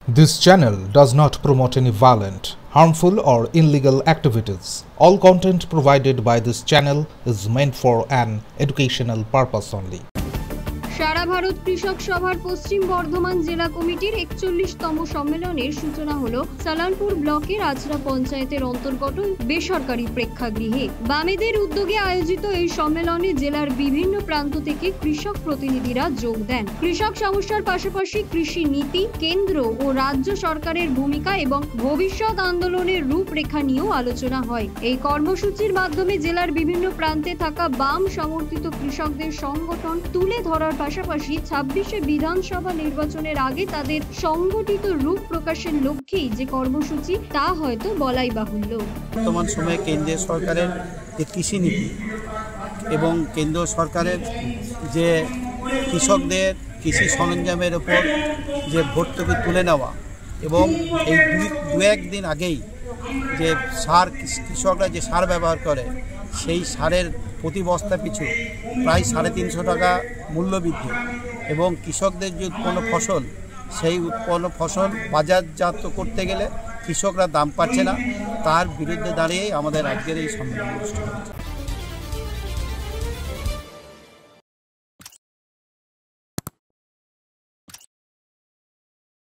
This channel does not promote any violent, harmful or illegal activities. All content provided by this channel is meant for an educational purpose only. সারা ভারত কৃষক সভার পশ্চিম বর্ধমান জেলা কমিটির ৪১তম সম্মেলনের সূচনা হলো সালানপুর ব্লকের আজরা পঞ্চায়েতের অন্তর্গত বেসরকারি প্রেক্ষাগৃহে। বামেদের উদ্যোগে আয়োজিত এই সম্মেলনে জেলার বিভিন্ন প্রান্ত থেকে কৃষক প্রতিনিধিরা যোগ দেন। কৃষক সমস্যার পাশাপাশি কৃষি নীতি, কেন্দ্র ও রাজ্য সরকারের ভূমিকা এবং ভবিষ্যৎ আন্দোলনের রূপরেখা নিয়েও আলোচনা হয়। এই কর্মসূচির মাধ্যমে জেলার বিভিন্ন প্রান্তে থাকা বাম সমর্থিত কৃষকদের সংগঠন তুলে ধরার পাশাপাশি ২৬শে বিধানসভা নির্বাচনের আগে তাদের সংগঠিত রূপ প্রকাশের লক্ষ্যেই যে কর্মসূচি তা হয়তো বলাই বাহুল্য। বর্তমান সময়ে কেন্দ্রীয় সরকারের যে কৃষি নীতি এবং কেন্দ্র সরকারের যে কৃষকদের কৃষি সরঞ্জামের ওপর যে ভর্তুকি তুলে নেওয়া এবং এই দু একদিন আগেই যে সার কৃষকরা যে সার ব্যবহার করে সেই সারের প্রতি বস্তা পিছু প্রায় ৩৫০ টাকা মূল্য বৃদ্ধি এবং কৃষকদের যে উৎপন্ন ফসল সেই উৎপন্ন ফসল বাজারজাত করতে গেলে কৃষকরা দাম পাচ্ছে না, তার বিরুদ্ধে দাঁড়িয়েই আমাদের আজকের এই সম্মেলন অনুষ্ঠিত হচ্ছে।